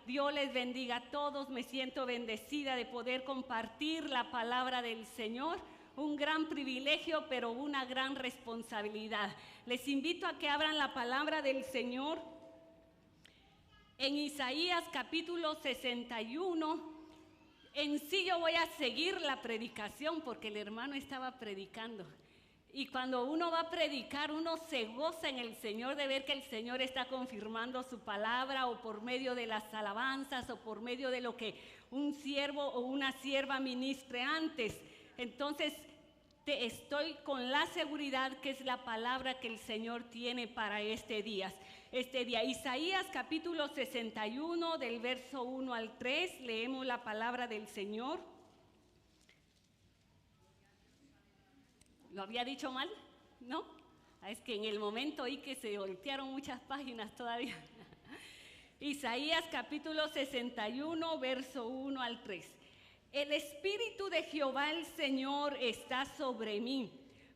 Dios les bendiga a todos. Me siento bendecida de poder compartir la palabra del Señor. Un gran privilegio, pero una gran responsabilidad. Les invito a que abran la palabra del Señor en Isaías capítulo 61. En sí yo voy a seguir la predicación porque el hermano estaba predicando. Y cuando uno va a predicar, uno se goza en el Señor de ver que el Señor está confirmando su palabra, o por medio de las alabanzas, o por medio de lo que un siervo o una sierva ministre antes. Entonces, estoy con la seguridad que es la palabra que el Señor tiene para este día. Isaías capítulo 61, del verso 1 al 3, leemos la palabra del Señor. ¿Lo había dicho mal? ¿No? Es que en el momento oí que se voltearon muchas páginas todavía. Isaías capítulo 61, verso 1 al 3. El Espíritu de Jehová el Señor está sobre mí,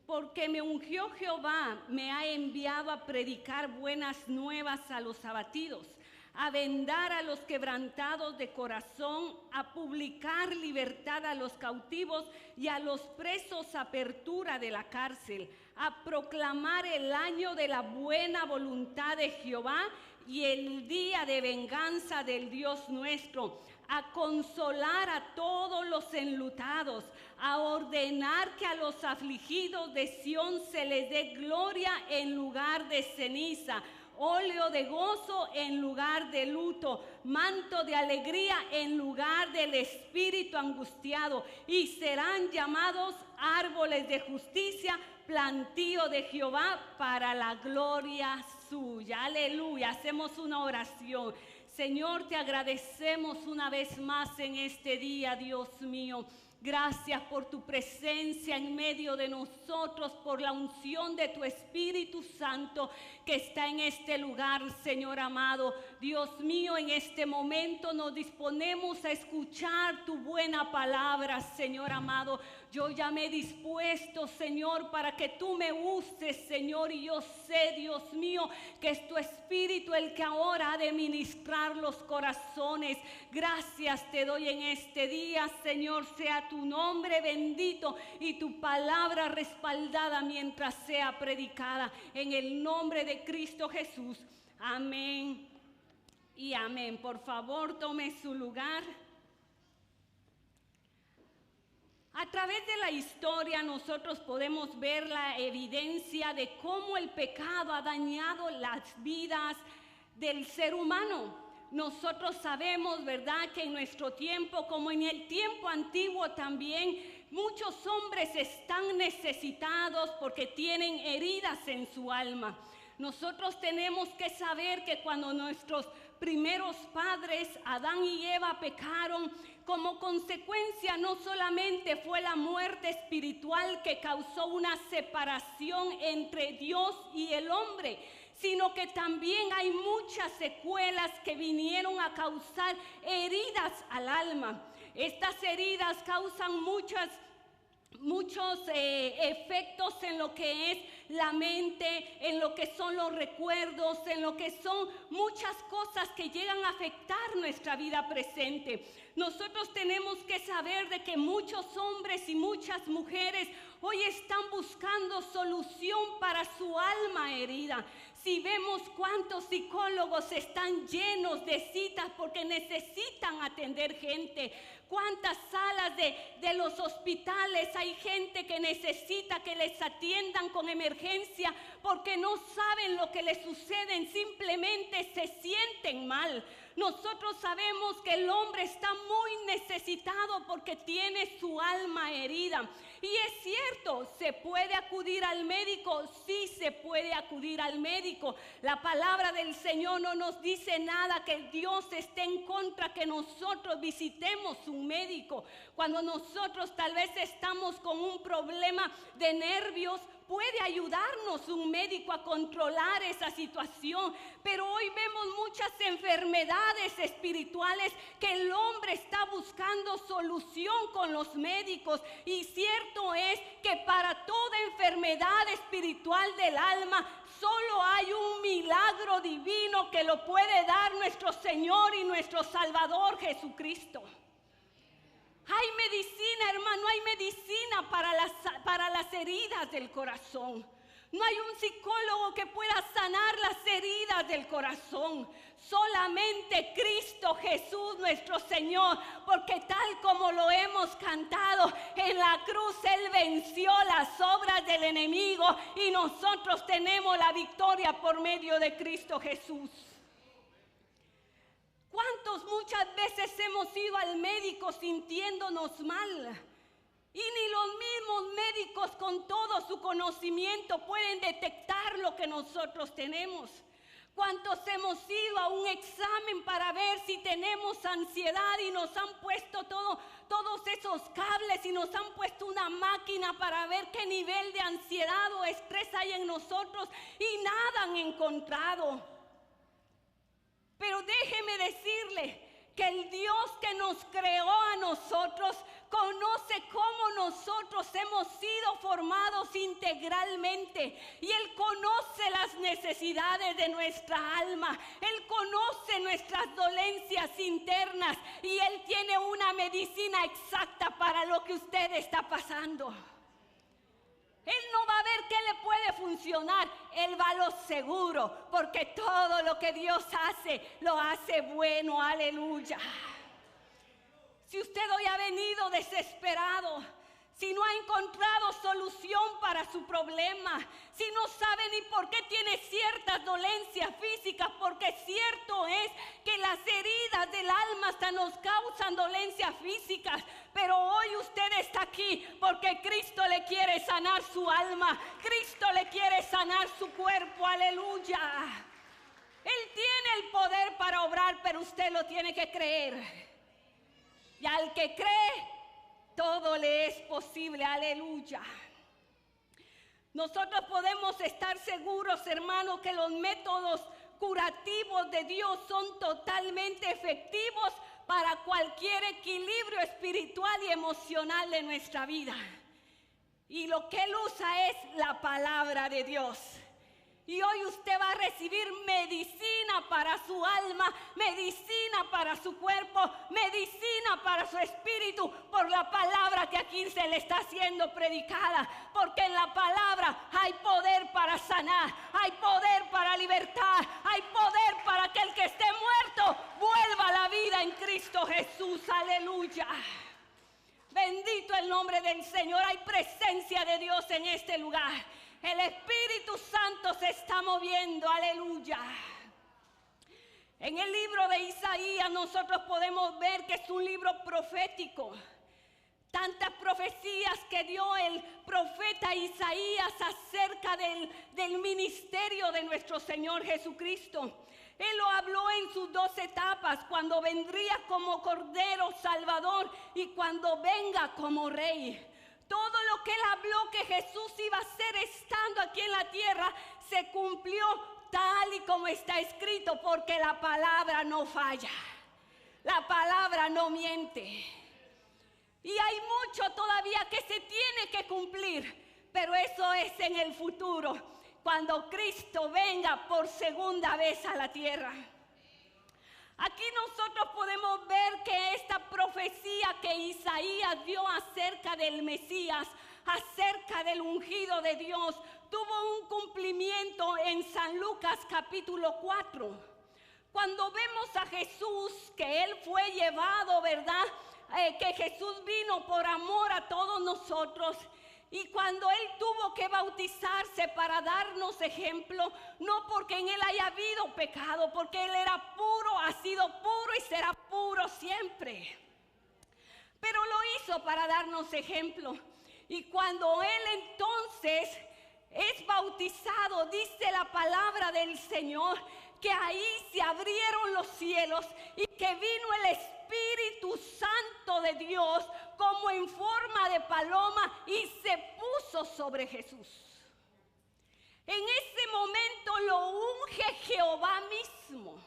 porque me ungió Jehová, me ha enviado a predicar buenas nuevas a los abatidos, a vendar a los quebrantados de corazón, a publicar libertad a los cautivos y a los presos apertura de la cárcel, a proclamar el año de la buena voluntad de Jehová y el día de venganza del Dios nuestro, a consolar a todos los enlutados, a ordenar que a los afligidos de Sión se les dé gloria en lugar de ceniza, óleo de gozo en lugar de luto, manto de alegría en lugar del espíritu angustiado, y serán llamados árboles de justicia, plantío de Jehová para la gloria suya. Aleluya. Hacemos una oración. Señor, te agradecemos una vez más en este día, Dios mío. Gracias por tu presencia en medio de nosotros, por la unción de tu Espíritu Santo que está en este lugar, Señor amado. Dios mío, en este momento nos disponemos a escuchar tu buena palabra, Señor amado. Yo ya me he dispuesto, Señor, para que tú me uses, Señor, y yo sé, Dios mío, que es tu Espíritu el que ahora ha de ministrar los corazones. Gracias te doy en este día, Señor, sea tu nombre bendito y tu palabra respaldada mientras sea predicada, en el nombre de Cristo Jesús. Amén y amén. Por favor, tome su lugar. A través de la historia nosotros podemos ver la evidencia de cómo el pecado ha dañado las vidas del ser humano. Nosotros sabemos, ¿verdad?, que en nuestro tiempo, como en el tiempo antiguo también, muchos hombres están necesitados porque tienen heridas en su alma. Nosotros tenemos que saber que cuando nuestros primeros padres, Adán y Eva, pecaron, como consecuencia no solamente fue la muerte espiritual que causó una separación entre Dios y el hombre, sino que también hay muchas secuelas que vinieron a causar heridas al alma. Estas heridas causan muchos efectos en lo que es la mente, en lo que son los recuerdos, en lo que son muchas cosas que llegan a afectar nuestra vida presente. Nosotros tenemos que saber de que muchos hombres y muchas mujeres hoy están buscando solución para su alma herida. Si vemos cuántos psicólogos están llenos de citas porque necesitan atender gente, cuántas salas de los hospitales hay gente que necesita que les atiendan con emergencia porque no saben lo que les sucede, simplemente se sienten mal. Nosotros sabemos que el hombre está muy necesitado porque tiene su alma herida. Y es cierto, ¿se puede acudir al médico? Sí, se puede acudir al médico. La palabra del Señor no nos dice nada que Dios esté en contra que nosotros visitemos un médico. Cuando nosotros tal vez estamos con un problema de nervios, puede ayudarnos un médico a controlar esa situación, pero hoy vemos muchas enfermedades espirituales que el hombre está buscando solución con los médicos, y cierto es que para toda enfermedad espiritual del alma solo hay un milagro divino que lo puede dar nuestro Señor y nuestro Salvador Jesucristo. Hay medicina, hermano, hay medicina para las heridas del corazón. No hay un psicólogo que pueda sanar las heridas del corazón. Solamente Cristo Jesús nuestro Señor, porque tal como lo hemos cantado, en la cruz Él venció las obras del enemigo y nosotros tenemos la victoria por medio de Cristo Jesús. ¿Cuántos muchas veces hemos ido al médico sintiéndonos mal? Y ni los mismos médicos con todo su conocimiento pueden detectar lo que nosotros tenemos. ¿Cuántos hemos ido a un examen para ver si tenemos ansiedad y nos han puesto todos esos cables y nos han puesto una máquina para ver qué nivel de ansiedad o estrés hay en nosotros y nada han encontrado? Pero déjeme decirle que el Dios que nos creó a nosotros conoce cómo nosotros hemos sido formados integralmente, y Él conoce las necesidades de nuestra alma, Él conoce nuestras dolencias internas y Él tiene una medicina exacta para lo que usted está pasando. Él no va a ver qué le puede funcionar, Él va a lo seguro, porque todo lo que Dios hace, lo hace bueno, aleluya. Si usted hoy ha venido desesperado, si no ha encontrado solución para su problema, si no sabe ni por qué tiene ciertas dolencias físicas, porque cierto es que las heridas del alma hasta nos causan dolencias físicas, pero hoy usted está aquí porque Cristo le quiere sanar su alma, Cristo le quiere sanar su cuerpo, aleluya. Él tiene el poder para obrar, pero usted lo tiene que creer. Y al que cree, todo le es posible, aleluya. Nosotros podemos estar seguros, hermanos, que los métodos curativos de Dios son totalmente efectivos para cualquier equilibrio espiritual y emocional de nuestra vida. Y lo que Él usa es la palabra de Dios. Y hoy usted va a recibir medicina para su alma, medicina para su cuerpo, medicina para su espíritu, por la palabra que aquí se le está siendo predicada. Porque en la palabra hay poder para sanar, hay poder para libertar, hay poder para que el que esté muerto vuelva a la vida en Cristo Jesús, aleluya. Bendito el nombre del Señor, hay presencia de Dios en este lugar. El Espíritu Santo se está moviendo, aleluya. En el libro de Isaías nosotros podemos ver que es un libro profético. Tantas profecías que dio el profeta Isaías acerca del ministerio de nuestro Señor Jesucristo. Él lo habló en sus 2 etapas, cuando vendría como Cordero Salvador y cuando venga como Rey. Todo lo que Él habló que Jesús iba a hacer estando aquí en la tierra se cumplió tal y como está escrito, porque la palabra no falla, la palabra no miente. Y hay mucho todavía que se tiene que cumplir, pero eso es en el futuro, cuando Cristo venga por segunda vez a la tierra. Aquí nosotros podemos ver que esta profecía que Isaías dio acerca del Mesías, acerca del ungido de Dios, tuvo un cumplimiento en San Lucas capítulo 4. Cuando vemos a Jesús, que Él fue llevado, ¿verdad? Que Jesús vino por amor a todos nosotros. Y cuando Él tuvo que bautizarse para darnos ejemplo, no porque en Él haya habido pecado, porque Él era puro, ha sido puro y será puro siempre. Pero lo hizo para darnos ejemplo. Y cuando Él entonces es bautizado, dice la palabra del Señor, que ahí se abrieron los cielos y que vino el Espíritu Santo de Dios como en forma de paloma y se puso sobre Jesús. En ese momento lo unge Jehová mismo.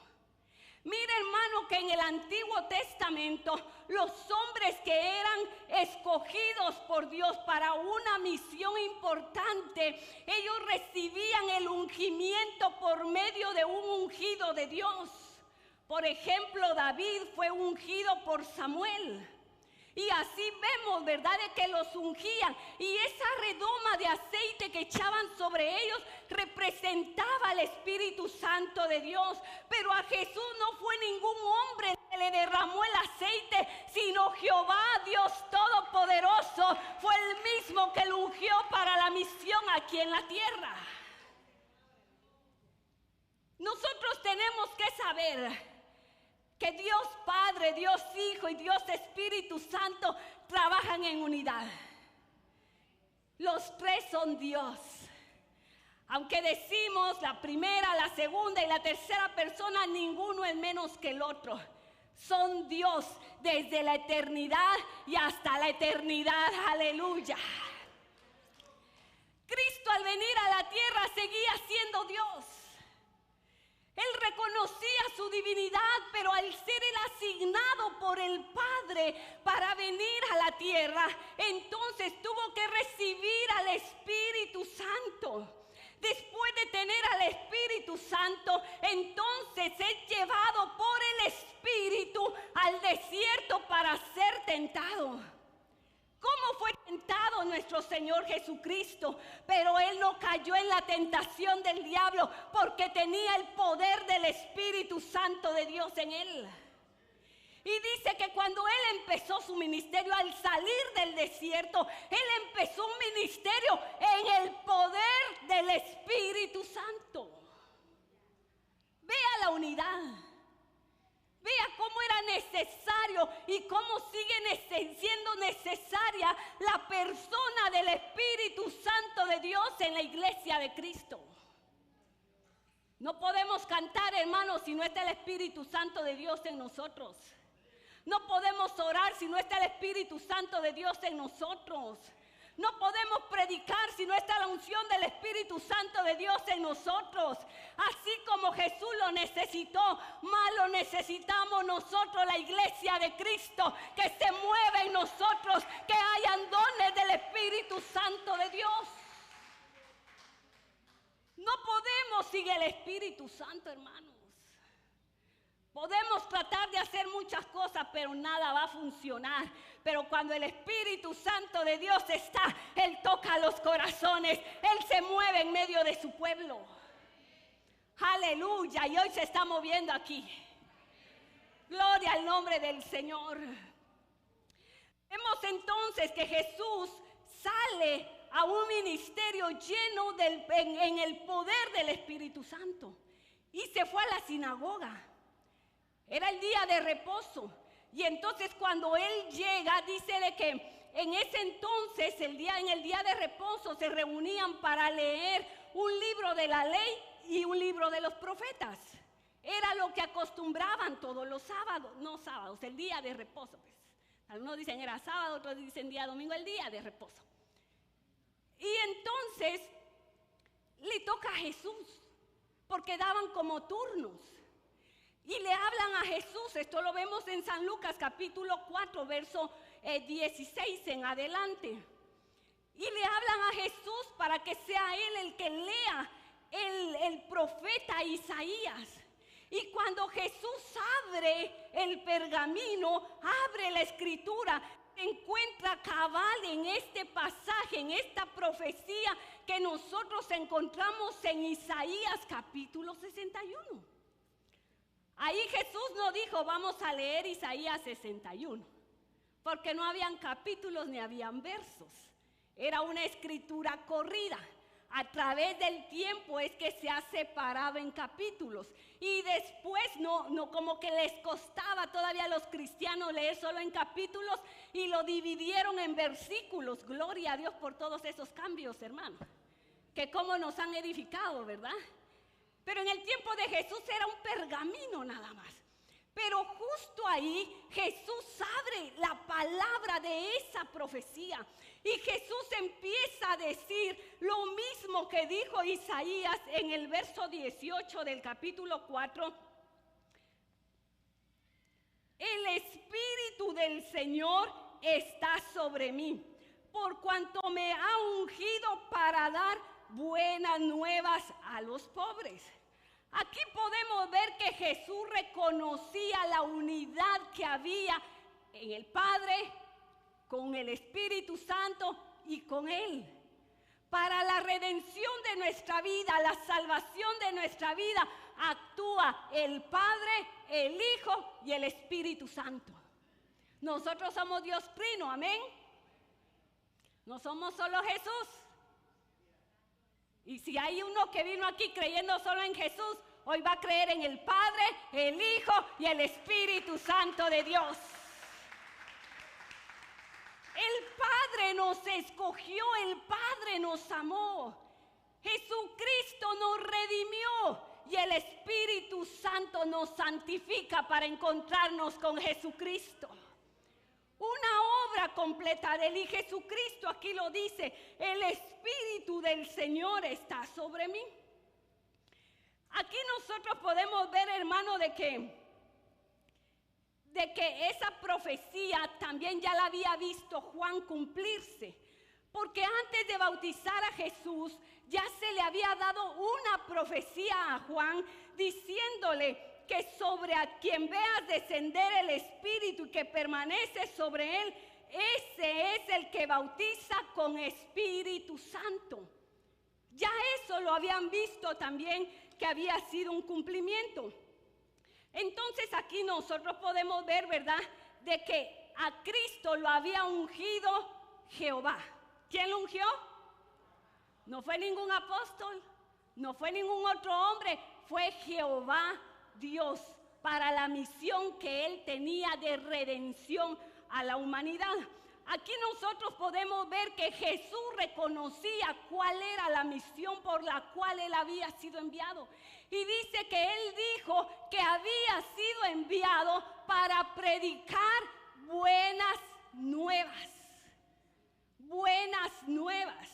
Mira, hermano, que en el Antiguo Testamento los hombres que eran escogidos por Dios para una misión importante, ellos recibían el ungimiento por medio de un ungido de Dios. Por ejemplo, David fue ungido por Samuel. Y así vemos, ¿verdad?, de que los ungían. Y esa redoma de aceite que echaban sobre ellos representaba al Espíritu Santo de Dios. Pero a Jesús no fue ningún hombre que le derramó el aceite, sino Jehová, Dios Todopoderoso, fue el mismo que lo ungió para la misión aquí en la tierra. Nosotros tenemos que saber que Dios Padre, Dios Hijo y Dios Espíritu Santo trabajan en unidad. Los tres son Dios. Aunque decimos la primera, la segunda y la tercera persona, ninguno es menos que el otro. Son Dios desde la eternidad y hasta la eternidad. Aleluya. Cristo al venir a la tierra seguía siendo Dios. Él reconocía su divinidad, pero al ser él asignado por el Padre para venir a la tierra, entonces tuvo que recibir al Espíritu Santo. Después de tener al Espíritu Santo, entonces es llevado por el Espíritu al desierto para ser tentado. ¿Cómo fue tentado nuestro Señor Jesucristo? Pero Él no cayó en la tentación del diablo porque tenía el poder del Espíritu Santo de Dios en Él. Y dice que cuando Él empezó su ministerio, al salir del desierto, Él empezó un ministerio en el poder del Espíritu Santo. Vea la unidad. Vea cómo era necesario y cómo sigue siendo necesaria la persona del Espíritu Santo de Dios en la iglesia de Cristo. No podemos cantar, hermanos, si no está el Espíritu Santo de Dios en nosotros. No podemos orar si no está el Espíritu Santo de Dios en nosotros. No podemos predicar si no está la unción del Espíritu Santo de Dios en nosotros. Así como Jesús lo necesitó, más lo necesitamos nosotros, la iglesia de Cristo, que se mueva en nosotros, que hayan dones del Espíritu Santo de Dios. No podemos sin el Espíritu Santo, hermanos. Podemos tratar de hacer muchas cosas, pero nada va a funcionar. Pero cuando el Espíritu Santo de Dios está, Él toca los corazones. Él se mueve en medio de su pueblo. Aleluya. Y hoy se está moviendo aquí. Gloria al nombre del Señor. Vemos entonces que Jesús sale a un ministerio lleno en el poder del Espíritu Santo. Y se fue a la sinagoga. Era el día de reposo. Y entonces cuando él llega, dice de que en ese entonces, en el día de reposo, se reunían para leer un libro de la ley y un libro de los profetas. Era lo que acostumbraban todos los sábados, no sábados, el día de reposo. Pues. Algunos dicen era sábado, otros dicen día domingo, el día de reposo. Y entonces le toca a Jesús, porque daban como turnos. Y le hablan a Jesús, esto lo vemos en San Lucas capítulo 4, verso 16 en adelante. Y le hablan a Jesús para que sea él el que lea el profeta Isaías. Y cuando Jesús abre el pergamino, abre la escritura, encuentra cabal en este pasaje, en esta profecía que nosotros encontramos en Isaías capítulo 61. Ahí Jesús no dijo, vamos a leer Isaías 61, porque no habían capítulos ni habían versos. Era una escritura corrida. A través del tiempo es que se ha separado en capítulos. Y después no como que les costaba todavía a los cristianos leer solo en capítulos y lo dividieron en versículos. Gloria a Dios por todos esos cambios, hermano. Que cómo nos han edificado, ¿verdad? Pero en el tiempo de Jesús era un pergamino nada más. Pero justo ahí Jesús abre la palabra de esa profecía. Y Jesús empieza a decir lo mismo que dijo Isaías en el verso 18 del capítulo 4. El Espíritu del Señor está sobre mí, por cuanto me ha ungido para dar buenas nuevas a los pobres. Aquí podemos ver que Jesús reconocía la unidad que había en el Padre, con el Espíritu Santo y con Él. Para la redención de nuestra vida, la salvación de nuestra vida, actúa el Padre, el Hijo y el Espíritu Santo. Nosotros somos Dios Trino, amén. No somos solo Jesús. Y si hay uno que vino aquí creyendo solo en Jesús, hoy va a creer en el Padre, el Hijo y el Espíritu Santo de Dios. El Padre nos escogió, el Padre nos amó. Jesucristo nos redimió y el Espíritu Santo nos santifica para encontrarnos con Jesucristo. Una obra completa de él, y Jesucristo aquí lo dice: el Espíritu del Señor está sobre mí. Aquí nosotros podemos ver, hermano, de que esa profecía también ya la había visto Juan cumplirse. Porque antes de bautizar a Jesús, ya se le había dado una profecía a Juan diciéndole que sobre a quien veas descender el Espíritu y que permanece sobre él, ese es el que bautiza con Espíritu Santo. Ya eso lo habían visto también, que había sido un cumplimiento. Entonces aquí nosotros podemos ver, ¿verdad?, de que a Cristo lo había ungido Jehová. ¿Quién lo ungió? No fue ningún apóstol, no fue ningún otro hombre, fue Jehová Dios, para la misión que él tenía de redención a la humanidad. Aquí nosotros podemos ver que Jesús reconocía cuál era la misión por la cual él había sido enviado. Y dice que él dijo que había sido enviado para predicar buenas nuevas. Buenas nuevas.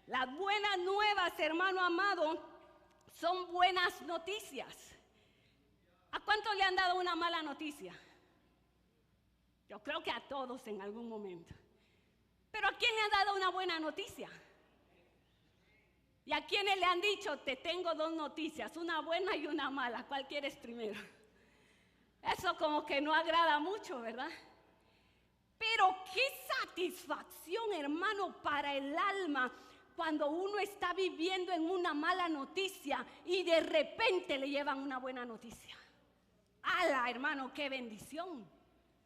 Las buenas nuevas, hermano amado, son buenas noticias. ¿A cuántos le han dado una mala noticia? Yo creo que a todos en algún momento. Pero ¿a quién le han dado una buena noticia? ¿Y a quiénes le han dicho: te tengo dos noticias, una buena y una mala? ¿Cuál quieres primero? Eso como que no agrada mucho, ¿verdad? Pero qué satisfacción, hermano, para el alma cuando uno está viviendo en una mala noticia y de repente le llevan una buena noticia. ¡Hala, hermano, qué bendición!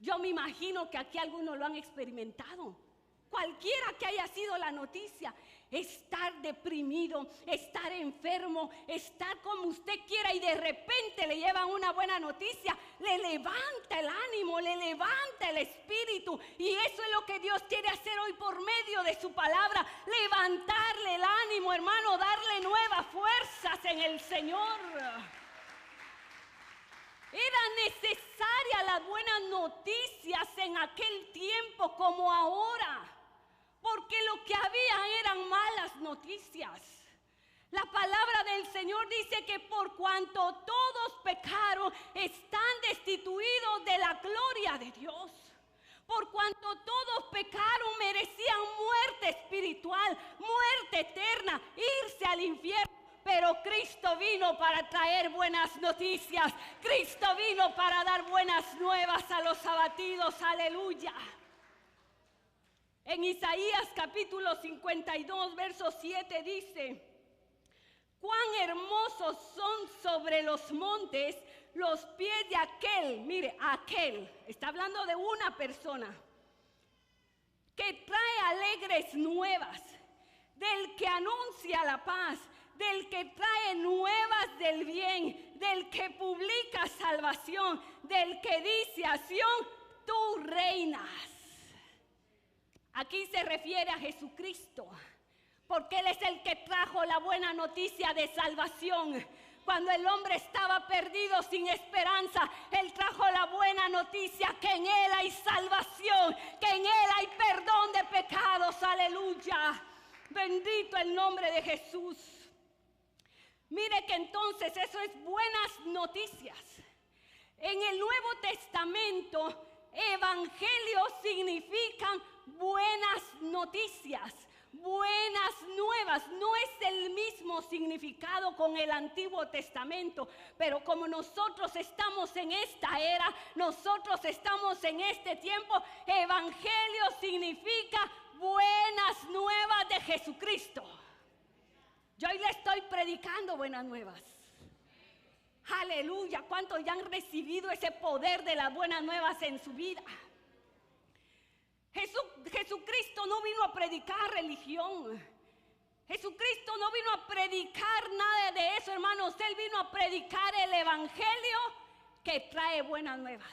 Yo me imagino que aquí algunos lo han experimentado. Cualquiera que haya sido la noticia, estar deprimido, estar enfermo, estar como usted quiera, y de repente le llevan una buena noticia, le levanta el ánimo, le levanta el espíritu. Y eso es lo que Dios quiere hacer hoy por medio de su palabra: levantarle el ánimo, hermano, darle nuevas fuerzas en el Señor. Era necesaria las buenas noticias en aquel tiempo como ahora, porque lo que había eran malas noticias. La palabra del Señor dice que por cuanto todos pecaron, están destituidos de la gloria de Dios. Por cuanto todos pecaron, merecían muerte espiritual, muerte eterna, irse al infierno. Pero Cristo vino para traer buenas noticias. Cristo vino para dar buenas nuevas a los abatidos. Aleluya. En Isaías capítulo 52, verso 7 dice: cuán hermosos son sobre los montes los pies de aquel, mire, aquel, está hablando de una persona, que trae alegres nuevas, del que anuncia la paz, del que trae nuevas del bien, del que publica salvación, del que dice a Sión: tú reinas. Aquí se refiere a Jesucristo, porque Él es el que trajo la buena noticia de salvación. Cuando el hombre estaba perdido sin esperanza, Él trajo la buena noticia que en Él hay salvación, que en Él hay perdón de pecados. Aleluya. Bendito el nombre de Jesús. Mire que entonces eso es buenas noticias. En el Nuevo Testamento, evangelio significan buenas noticias, buenas nuevas. No es el mismo significado con el Antiguo Testamento, pero como nosotros estamos en esta era, nosotros estamos en este tiempo, evangelio significa buenas nuevas de Jesucristo. Yo hoy le estoy predicando buenas nuevas. Aleluya, ¿cuántos ya han recibido ese poder de las buenas nuevas en su vida? Jesucristo no vino a predicar religión. Jesucristo no vino a predicar nada de eso, hermanos. Él vino a predicar el evangelio que trae buenas nuevas.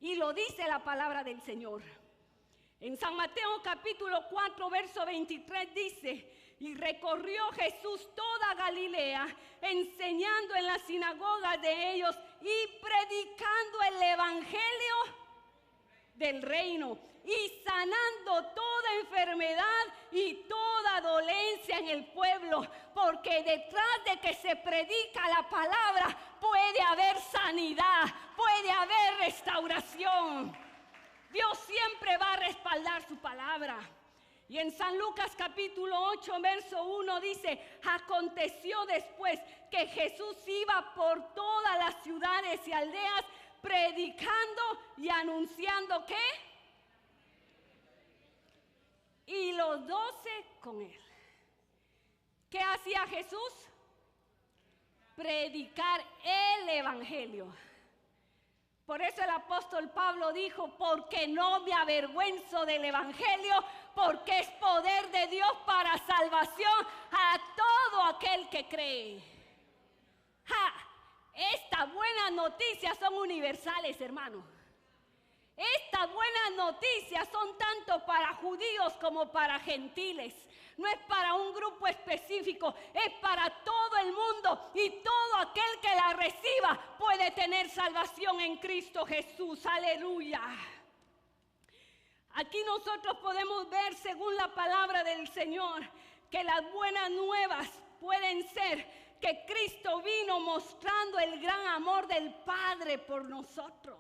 Y lo dice la palabra del Señor. En San Mateo capítulo 4, verso 23 dice: y recorrió Jesús toda Galilea, enseñando en las sinagogas de ellos y predicando el evangelio del reino y sanando toda enfermedad y toda dolencia en el pueblo, porque detrás de que se predica la palabra puede haber sanidad, puede haber restauración. Dios siempre va a respaldar su palabra. Y en San Lucas capítulo 8, verso 1 dice: aconteció después que Jesús iba por todas las ciudades y aldeas predicando y anunciando ¿qué? Y los 12 con él. ¿Qué hacía Jesús? Predicar el evangelio. Por eso el apóstol Pablo dijo: porque no me avergüenzo del evangelio, porque es poder de Dios para salvación a todo aquel que cree. Estas buenas noticias son universales, hermanos. Estas buenas noticias son tanto para judíos como para gentiles. No es para un grupo específico, es para todo el mundo, y todo aquel que la reciba puede tener salvación en Cristo Jesús. Aleluya. Aquí nosotros podemos ver, según la palabra del Señor, que las buenas nuevas pueden ser que Cristo vino mostrando el gran amor del Padre por nosotros.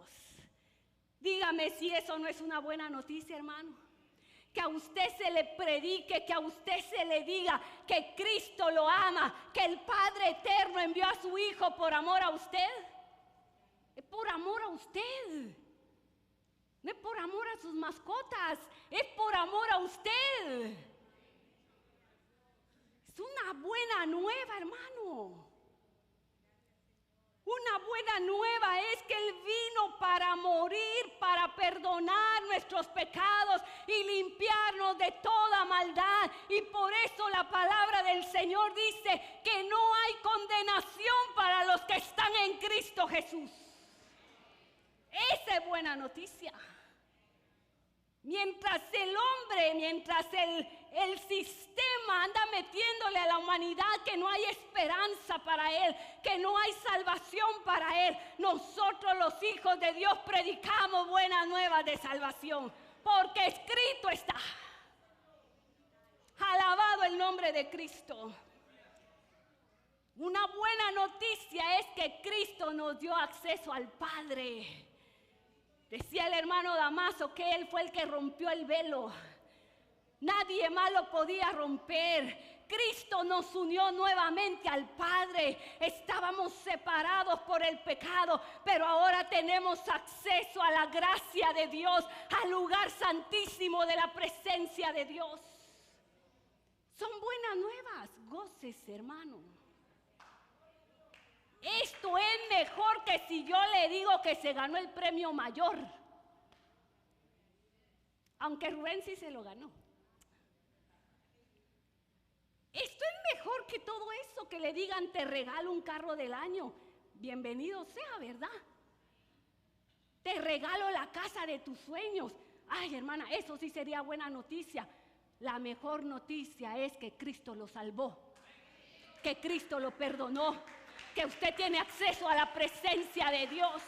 Dígame si eso no es una buena noticia, hermano. Que a usted se le predique, que a usted se le diga que Cristo lo ama, que el Padre eterno envió a su Hijo por amor a usted. Es por amor a usted. No es por amor a sus mascotas, es por amor a usted. Es una buena nueva, hermano. Una buena nueva es que Él vino para morir, para perdonar nuestros pecados y limpiarnos de toda maldad. Y por eso la palabra del Señor dice que no hay condenación para los que están en Cristo Jesús. Esa es buena noticia. Mientras el hombre, mientras el sistema anda metiéndole a la humanidad que no hay esperanza para él, que no hay salvación para él, nosotros los hijos de Dios predicamos buenas nuevas de salvación, porque escrito está. Alabado el nombre de Cristo. Una buena noticia es que Cristo nos dio acceso al Padre. Decía el hermano Damaso que Él fue el que rompió el velo. Nadie más lo podía romper. Cristo nos unió nuevamente al Padre. Estábamos separados por el pecado, pero ahora tenemos acceso a la gracia de Dios, al lugar santísimo de la presencia de Dios. Son buenas nuevas. Gócese, hermano. Esto es mejor que si yo le digo que se ganó el premio mayor. Aunque Rubén sí se lo ganó. Esto es mejor que todo eso, que le digan te regalo un carro del año. Bienvenido sea, ¿verdad? Te regalo la casa de tus sueños. Ay, hermana, eso sí sería buena noticia. La mejor noticia es que Cristo lo salvó. que Cristo lo perdonó, que usted tiene acceso a la presencia de Dios.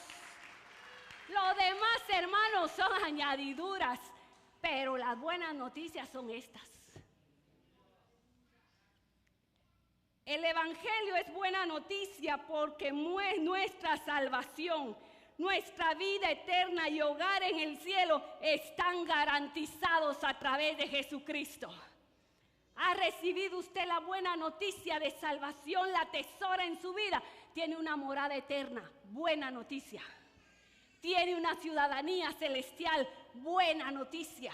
Lo demás, hermanos, son añadiduras, pero las buenas noticias son estas. El Evangelio es buena noticia porque nuestra salvación, nuestra vida eterna y hogar en el cielo están garantizados a través de Jesucristo. ¿Ha recibido usted la buena noticia de salvación, la atesora en su vida? Tiene una morada eterna, buena noticia. Tiene una ciudadanía celestial, buena noticia.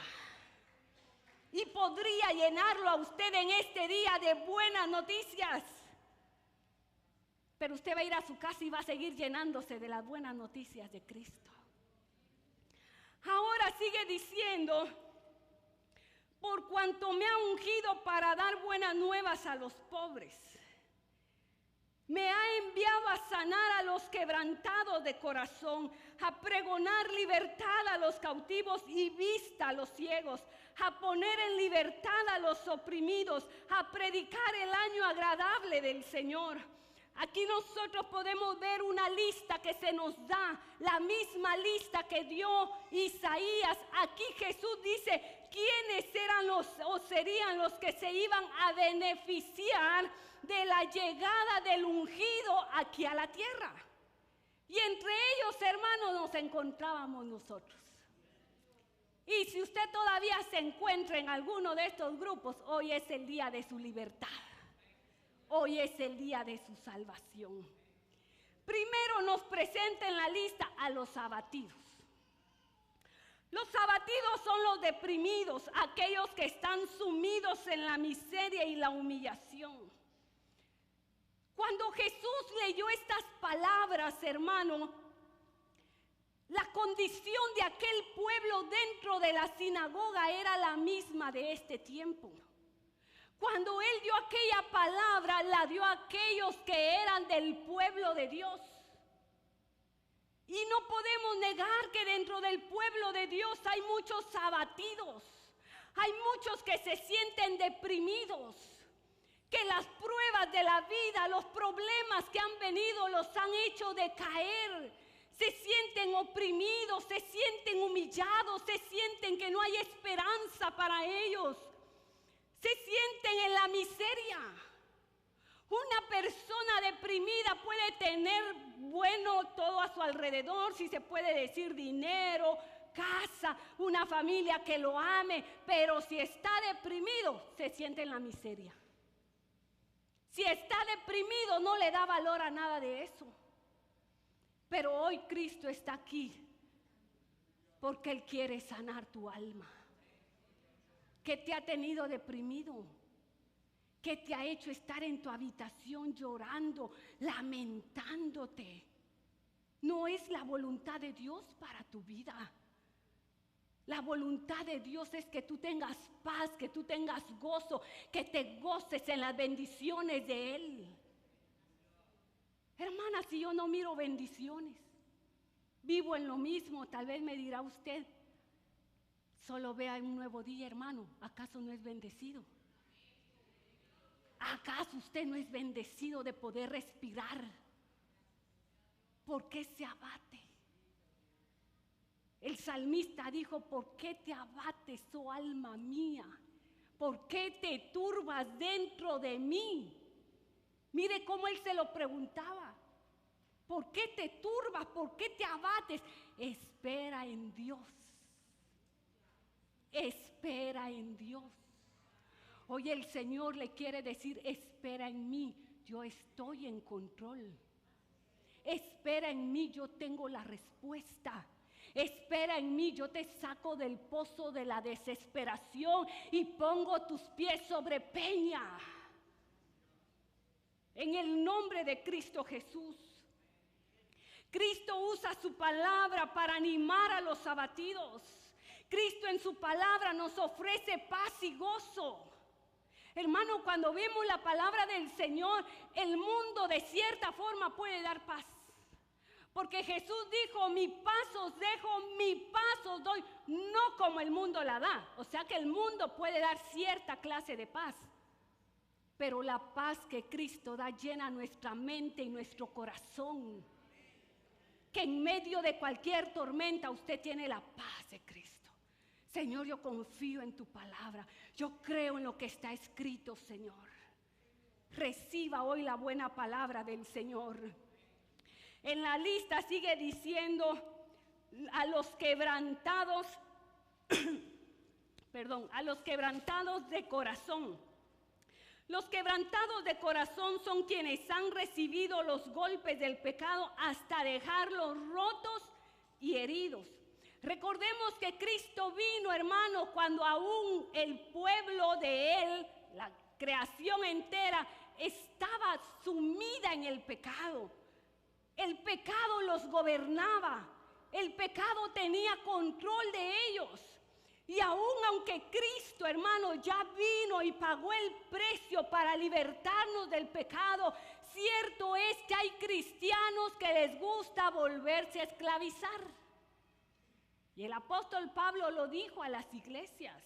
Y podría llenarlo a usted en este día de buenas noticias. Pero usted va a ir a su casa y va a seguir llenándose de las buenas noticias de Cristo. Ahora sigue diciendo, por cuanto me ha ungido para dar buenas nuevas a los pobres. Me ha enviado a sanar a los quebrantados de corazón, a pregonar libertad a los cautivos y vista a los ciegos, a poner en libertad a los oprimidos, a predicar el año agradable del Señor. Aquí nosotros podemos ver una lista que se nos da, la misma lista que dio Isaías. Aquí Jesús dice quiénes eran serían los que se iban a beneficiar de la llegada del ungido aquí a la tierra. Y entre ellos, hermanos, nos encontrábamos nosotros. Y si usted todavía se encuentra en alguno de estos grupos, hoy es el día de su libertad. Hoy es el día de su salvación. Primero nos presenta en la lista a los abatidos. Los abatidos son los deprimidos, aquellos que están sumidos en la miseria y la humillación. Cuando Jesús leyó estas palabras, hermano, la condición de aquel pueblo dentro de la sinagoga era la misma de este tiempo. Cuando Él dio aquella palabra, la dio a aquellos que eran del pueblo de Dios. Y no podemos negar que dentro del pueblo de Dios hay muchos abatidos. Hay muchos que se sienten deprimidos, que las pruebas de la vida, los problemas que han venido los han hecho decaer. Se sienten oprimidos, se sienten humillados, se sienten que no hay esperanza para ellos. Se sienten en la miseria. Una persona deprimida puede tener bueno todo a su alrededor, si se puede decir dinero, casa, una familia que lo ame, pero si está deprimido, se siente en la miseria. Si está deprimido, no le da valor a nada de eso. Pero hoy Cristo está aquí porque Él quiere sanar tu alma. ¿Qué te ha tenido deprimido? ¿Qué te ha hecho estar en tu habitación llorando, lamentándote? No es la voluntad de Dios para tu vida. La voluntad de Dios es que tú tengas paz, que tú tengas gozo, que te goces en las bendiciones de Él. Hermana, si yo no miro bendiciones, vivo en lo mismo, tal vez me dirá usted, solo vea un nuevo día, hermano, ¿acaso no es bendecido? ¿Acaso usted no es bendecido de poder respirar? ¿Por qué se abate? El salmista dijo, ¿por qué te abates, oh alma mía? ¿Por qué te turbas dentro de mí? Mire cómo él se lo preguntaba. ¿Por qué te turbas? ¿Por qué te abates? Espera en Dios. Espera en Dios. Hoy el Señor le quiere decir, espera en mí, yo estoy en control. Espera en mí, yo tengo la respuesta. Espera en mí, yo te saco del pozo de la desesperación y pongo tus pies sobre peña. En el nombre de Cristo Jesús. Cristo usa su palabra para animar a los abatidos. Cristo en su palabra nos ofrece paz y gozo. Hermano, cuando vemos la palabra del Señor, el mundo de cierta forma puede dar paz. Porque Jesús dijo, mi paz os dejo, mi paz os doy, no como el mundo la da. O sea que el mundo puede dar cierta clase de paz, pero la paz que Cristo da llena nuestra mente y nuestro corazón. Que en medio de cualquier tormenta usted tiene la paz de Cristo. Señor, yo confío en tu palabra. Yo creo en lo que está escrito, Señor. Reciba hoy la buena palabra del Señor. En la lista sigue diciendo a los quebrantados, a los quebrantados de corazón. Los quebrantados de corazón son quienes han recibido los golpes del pecado hasta dejarlos rotos y heridos. Recordemos que Cristo vino, hermano, cuando aún el pueblo de Él, la creación entera, estaba sumida en el pecado. El pecado los gobernaba. El pecado tenía control de ellos. Y aún aunque Cristo, hermano, ya vino y pagó el precio para libertarnos del pecado, cierto es que hay cristianos que les gusta volverse a esclavizar. Y el apóstol Pablo lo dijo a las iglesias.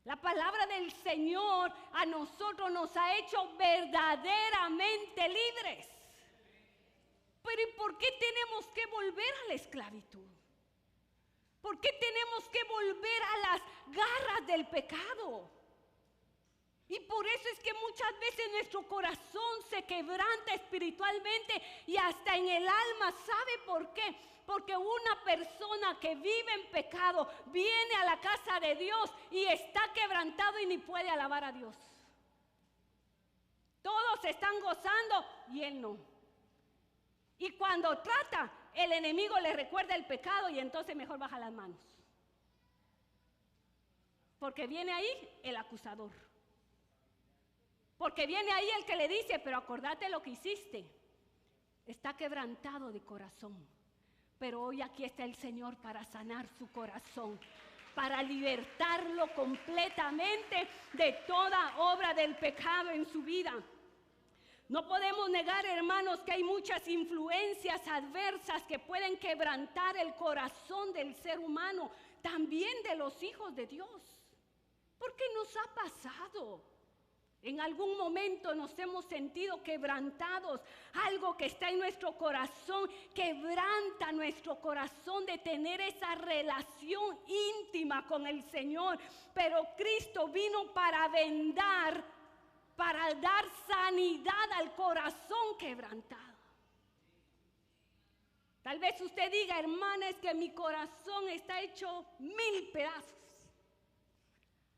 La palabra del Señor a nosotros nos ha hecho verdaderamente libres. Pero ¿y por qué tenemos que volver a la esclavitud? ¿Por qué tenemos que volver a las garras del pecado? Y por eso es que muchas veces nuestro corazón se quebranta espiritualmente y hasta en el alma. ¿Sabe por qué? Porque una persona que vive en pecado viene a la casa de Dios y está quebrantado y ni puede alabar a Dios. Todos están gozando y él no. Y cuando trata, el enemigo le recuerda el pecado y entonces mejor baja las manos. Porque viene ahí el acusador. Porque viene ahí el que le dice, pero acordate lo que hiciste. Está quebrantado de corazón. Pero hoy aquí está el Señor para sanar su corazón, para libertarlo completamente de toda obra del pecado en su vida. No podemos negar, hermanos, que hay muchas influencias adversas que pueden quebrantar el corazón del ser humano, también de los hijos de Dios. Porque nos ha pasado. En algún momento nos hemos sentido quebrantados. Algo que está en nuestro corazón quebranta nuestro corazón de tener esa relación íntima con el Señor. Pero Cristo vino para vendar, para dar sanidad al corazón quebrantado. Tal vez usted diga, hermana, es que mi corazón está hecho 1000 pedazos.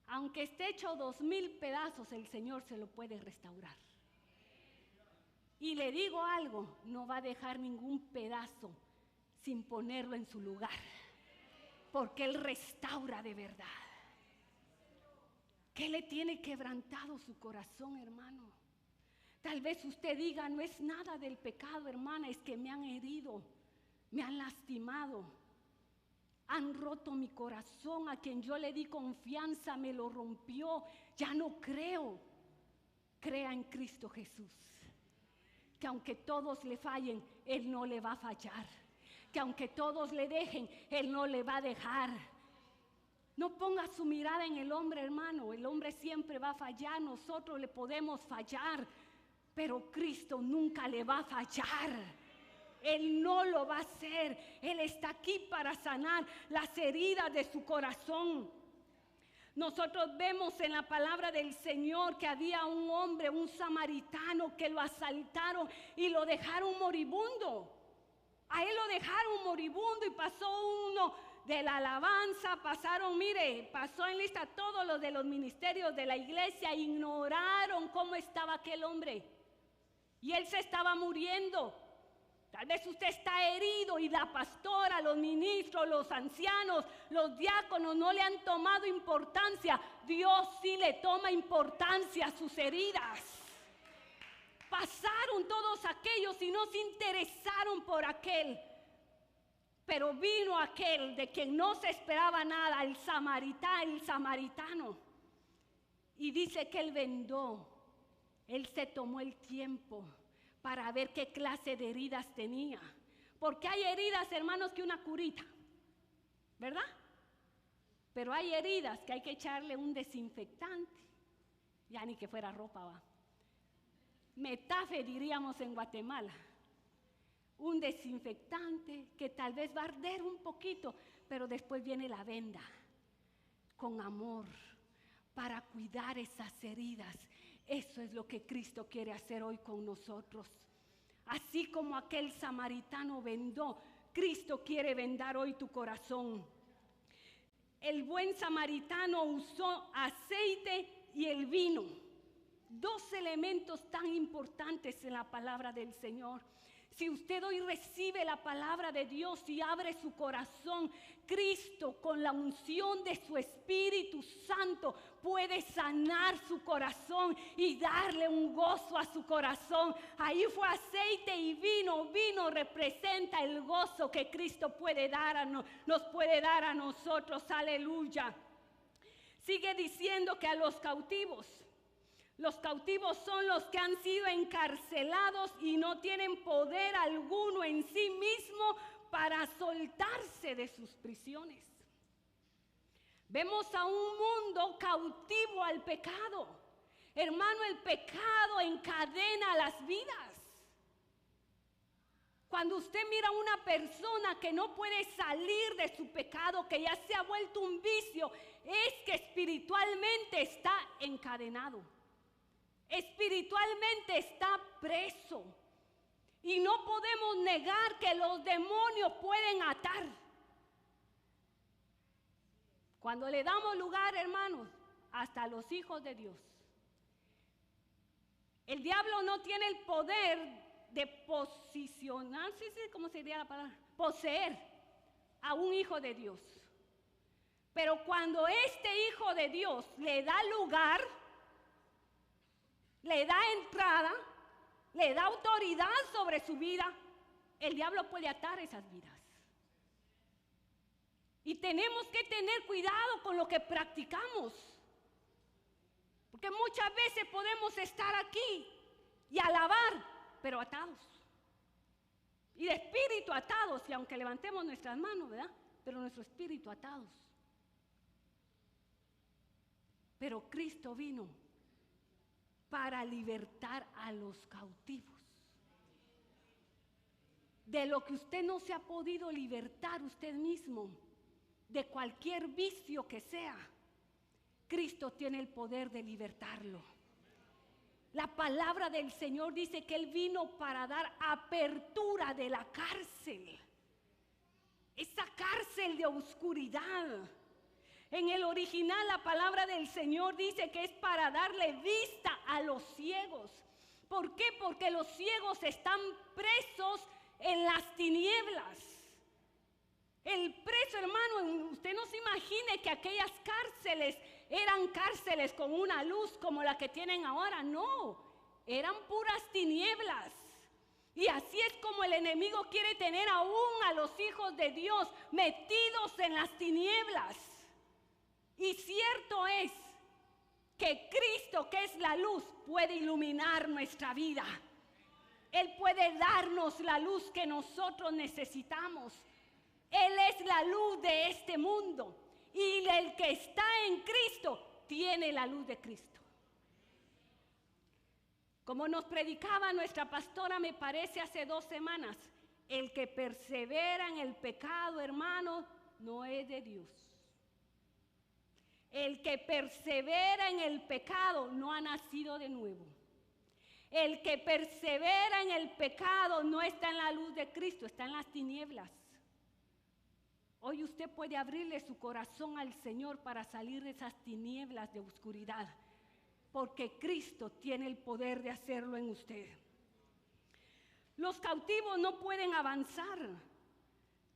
Aunque esté hecho 2000 pedazos, el Señor se lo puede restaurar. Y le digo algo, no va a dejar ningún pedazo sin ponerlo en su lugar, porque Él restaura de verdad. ¿Qué le tiene quebrantado su corazón, hermano? Tal vez usted diga, no es nada del pecado, hermana, es que me han herido, me han lastimado. Han roto mi corazón, a quien yo le di confianza me lo rompió. Ya no creo. Crea en Cristo Jesús. Que aunque todos le fallen, Él no le va a fallar. Que aunque todos le dejen, Él no le va a dejar. No ponga su mirada en el hombre, hermano. El hombre siempre va a fallar, nosotros le podemos fallar. Pero Cristo nunca le va a fallar. Él no lo va a hacer. Él está aquí para sanar las heridas de su corazón. Nosotros vemos en la palabra del Señor que había un hombre, un samaritano, que lo asaltaron y lo dejaron moribundo. A él lo dejaron moribundo y pasó uno de la alabanza, pasó en lista todos los de los ministerios de la iglesia, ignoraron cómo estaba aquel hombre. Y él se estaba muriendo. Tal vez usted está herido y la pastora, los ministros, los ancianos, los diáconos no le han tomado importancia. Dios sí le toma importancia a sus heridas. Pasaron todos aquellos y no se interesaron por aquel. Pero vino aquel de quien no se esperaba nada, el samaritano. Y dice que él vendó, él se tomó el tiempo para ver qué clase de heridas tenía. Porque hay heridas, hermanos, que una curita, ¿verdad? Pero hay heridas que hay que echarle un desinfectante Ya ni que fuera ropa, va. Metafe diríamos en Guatemala. Un desinfectante que tal vez va a arder un poquito, pero después viene la venda con amor para cuidar esas heridas. Eso es lo que Cristo quiere hacer hoy con nosotros. Así como aquel samaritano vendó, Cristo quiere vendar hoy tu corazón. El buen samaritano usó aceite y el vino, dos elementos tan importantes en la palabra del Señor. Si usted hoy recibe la palabra de Dios y abre su corazón, Cristo con la unción de su Espíritu Santo puede sanar su corazón y darle un gozo a su corazón. Ahí fue aceite y vino. Vino representa el gozo que Cristo puede dar nos puede dar a nosotros. Aleluya. Sigue diciendo que a los cautivos son los que han sido encarcelados y no tienen poder alguno en sí mismo para soltarse de sus prisiones. Vemos a un mundo cautivo al pecado. Hermano, el pecado encadena las vidas. Cuando usted mira a una persona que no puede salir de su pecado, que ya se ha vuelto un vicio, es que espiritualmente está encadenado. Espiritualmente está preso. Y no podemos negar que los demonios pueden atar. Cuando le damos lugar, hermanos, hasta a los hijos de Dios. El diablo no tiene el poder de posicionarse, ¿cómo sería la palabra? Poseer a un hijo de Dios. Pero cuando este hijo de Dios le da lugar, le da entrada, le da autoridad sobre su vida, el diablo puede atar esas vidas. Y tenemos que tener cuidado con lo que practicamos. Porque muchas veces podemos estar aquí y alabar, pero atados. Y de espíritu atados, y aunque levantemos nuestras manos, ¿verdad? Pero nuestro espíritu atados. Pero Cristo vino para libertar a los cautivos. De lo que usted no se ha podido libertar usted mismo, de cualquier vicio que sea, Cristo tiene el poder de libertarlo. La palabra del Señor dice que Él vino para dar apertura de la cárcel. Esa cárcel de oscuridad. En el original la palabra del Señor dice que es para darle vista a los ciegos. ¿Por qué? Porque los ciegos están presos en las tinieblas. El preso, hermano, usted no se imagine que aquellas cárceles eran cárceles con una luz como la que tienen ahora. No, eran puras tinieblas. Y así es como el enemigo quiere tener aún a los hijos de Dios metidos en las tinieblas. Y cierto es que Cristo, que es la luz, puede iluminar nuestra vida. Él puede darnos la luz que nosotros necesitamos. Él es la luz de este mundo. Y el que está en Cristo tiene la luz de Cristo. Como nos predicaba nuestra pastora, me parece hace 2 semanas, el que persevera en el pecado, hermano, no es de Dios. El que persevera en el pecado no ha nacido de nuevo. El que persevera en el pecado no está en la luz de Cristo, está en las tinieblas. Hoy usted puede abrirle su corazón al Señor para salir de esas tinieblas de oscuridad, porque Cristo tiene el poder de hacerlo en usted. Los cautivos no pueden avanzar.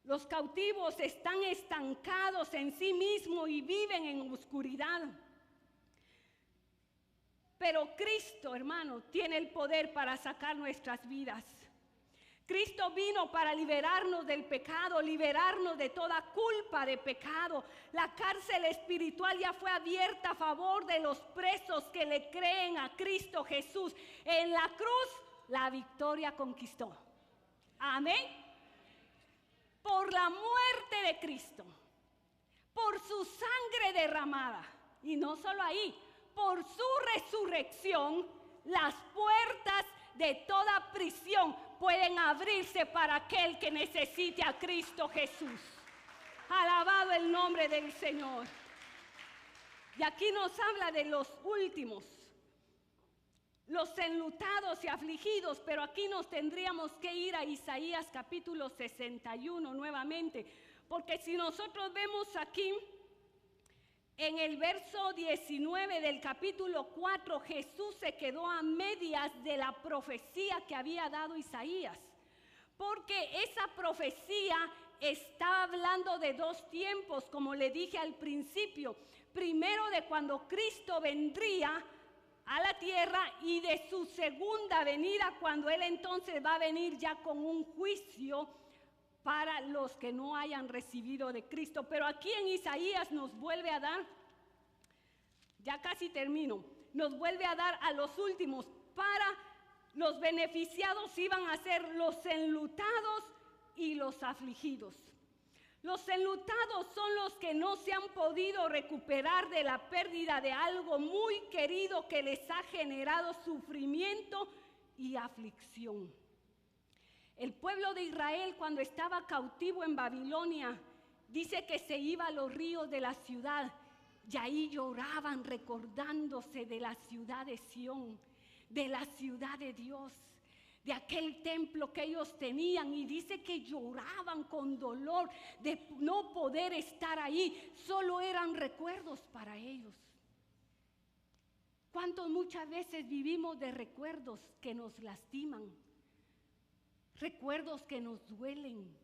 Los cautivos están estancados en sí mismos y viven en oscuridad. Pero Cristo, hermano, tiene el poder para sacar nuestras vidas. Cristo vino para liberarnos del pecado, liberarnos de toda culpa de pecado. La cárcel espiritual ya fue abierta a favor de los presos que le creen a Cristo Jesús. En la cruz, la victoria conquistó. Amén. Por la muerte de Cristo, por su sangre derramada, y no solo ahí, por su resurrección, las puertas de toda prisión pueden abrirse para aquel que necesite a Cristo Jesús. Alabado el nombre del Señor. Y aquí nos habla de los últimos, los enlutados y afligidos, pero aquí nos tendríamos que ir a Isaías capítulo 61 nuevamente, porque si nosotros vemos aquí en el verso 19 del capítulo 4, Jesús se quedó a medias de la profecía que había dado Isaías, porque esa profecía está hablando de dos tiempos, como le dije al principio. Primero, de cuando Cristo vendría a la tierra, y de su segunda venida, cuando Él entonces va a venir ya con un juicio para los que no hayan recibido de Cristo. Pero aquí en Isaías nos vuelve a dar, ya casi termino, nos vuelve a dar a los últimos. Para los beneficiados iban a ser los enlutados y los afligidos. Los enlutados son los que no se han podido recuperar de la pérdida de algo muy querido que les ha generado sufrimiento y aflicción. El pueblo de Israel, cuando estaba cautivo en Babilonia, dice que se iba a los ríos de la ciudad y ahí lloraban recordándose de la ciudad de Sión, de la ciudad de Dios, de aquel templo que ellos tenían, y dice que lloraban con dolor de no poder estar ahí. Solo eran recuerdos para ellos. ¿Cuántos muchas veces vivimos de recuerdos que nos lastiman? Recuerdos que nos duelen.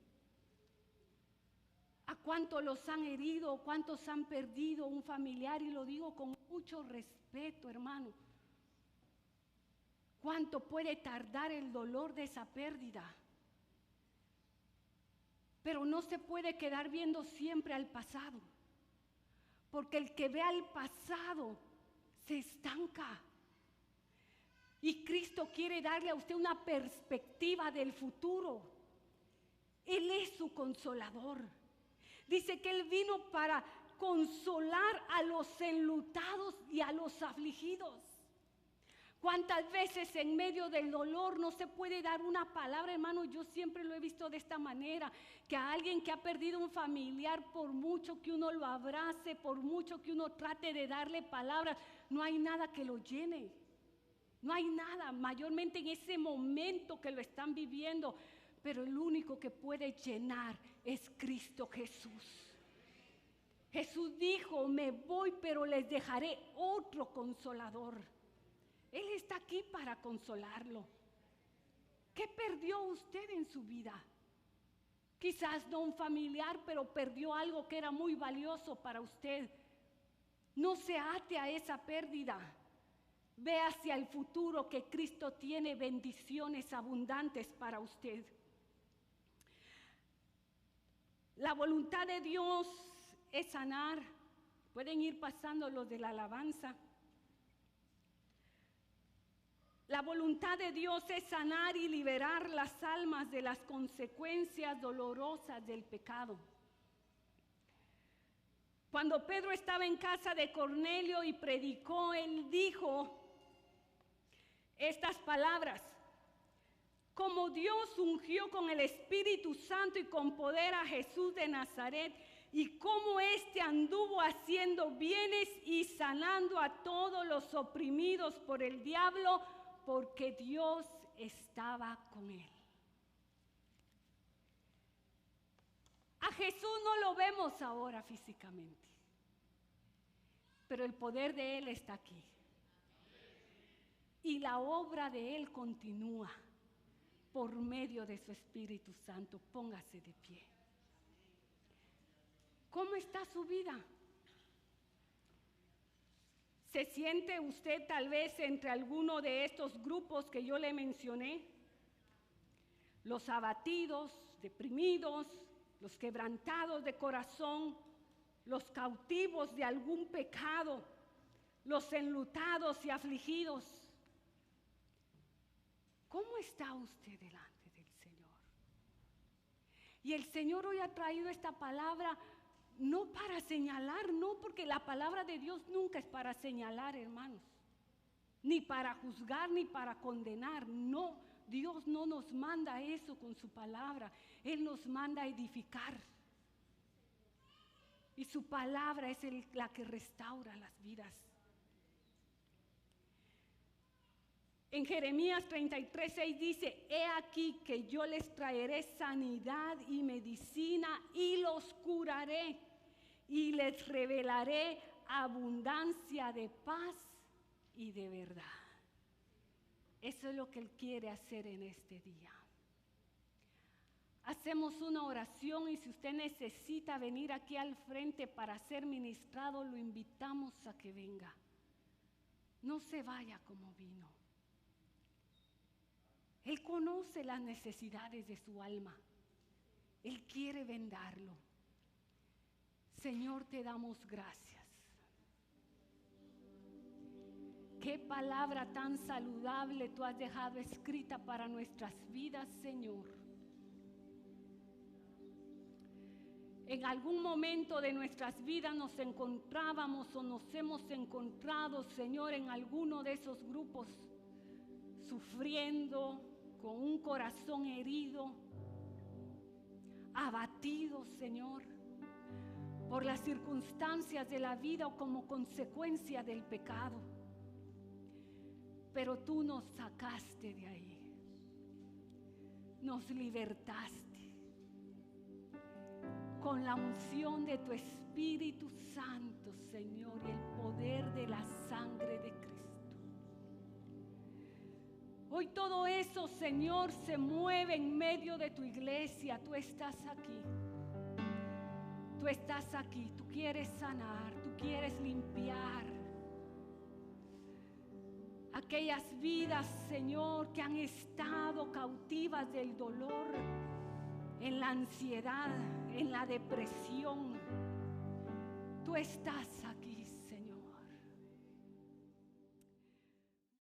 ¿A cuántos los han herido? ¿Cuántos han perdido un familiar? Y lo digo con mucho respeto, hermano. ¿Cuánto puede tardar el dolor de esa pérdida? Pero no se puede quedar viendo siempre al pasado, porque el que ve al pasado se estanca. Y Cristo quiere darle a usted una perspectiva del futuro. Él es su consolador. Dice que Él vino para consolar a los enlutados y a los afligidos. ¿Cuántas veces en medio del dolor no se puede dar una palabra, hermano? Yo siempre lo he visto de esta manera, que a alguien que ha perdido un familiar, por mucho que uno lo abrace, por mucho que uno trate de darle palabras, no hay nada que lo llene. No hay nada, mayormente en ese momento que lo están viviendo, pero el único que puede llenar es Cristo Jesús. Jesús dijo: me voy, pero les dejaré otro consolador. Él está aquí para consolarlo. ¿Qué perdió usted en su vida? Quizás no un familiar, pero perdió algo que era muy valioso para usted. No se ate a esa pérdida. Ve hacia el futuro, que Cristo tiene bendiciones abundantes para usted. La voluntad de Dios es sanar. Pueden ir pasando los de la alabanza. La voluntad de Dios es sanar y liberar las almas de las consecuencias dolorosas del pecado. Cuando Pedro estaba en casa de Cornelio y predicó, él dijo estas palabras: como Dios ungió con el Espíritu Santo y con poder a Jesús de Nazaret, y cómo éste anduvo haciendo bienes y sanando a todos los oprimidos por el diablo, porque Dios estaba con él. A Jesús no lo vemos ahora físicamente, pero el poder de Él está aquí. Y la obra de Él continúa por medio de su Espíritu Santo. Póngase de pie. ¿Cómo está su vida? ¿Se siente usted tal vez entre alguno de estos grupos que yo le mencioné? Los abatidos, deprimidos, los quebrantados de corazón, los cautivos de algún pecado, los enlutados y afligidos. ¿Cómo está usted delante del Señor? Y el Señor hoy ha traído esta palabra no para señalar, no, porque la palabra de Dios nunca es para señalar, hermanos, ni para juzgar, ni para condenar. No, Dios no nos manda eso con su palabra. Él nos manda a edificar. Y su palabra es la que restaura las vidas. En Jeremías 33:6 dice: he aquí que yo les traeré sanidad y medicina y los curaré y les revelaré abundancia de paz y de verdad. Eso es lo que Él quiere hacer en este día. Hacemos una oración y si usted necesita venir aquí al frente para ser ministrado, lo invitamos a que venga. No se vaya como vino. Él conoce las necesidades de su alma. Él quiere vendarlo. Señor, te damos gracias. Qué palabra tan saludable tú has dejado escrita para nuestras vidas, Señor. En algún momento de nuestras vidas nos encontrábamos o nos hemos encontrado, Señor, en alguno de esos grupos, sufriendo, con un corazón herido, abatido, Señor, por las circunstancias de la vida o como consecuencia del pecado. Pero tú nos sacaste de ahí, nos libertaste con la unción de tu Espíritu Santo, Señor, y el poder de la sangre de Cristo. Hoy todo eso, Señor, se mueve en medio de tu iglesia. Tú estás aquí. Tú estás aquí. Tú quieres sanar. Tú quieres limpiar aquellas vidas, Señor, que han estado cautivas del dolor, en la ansiedad, en la depresión. Tú estás aquí,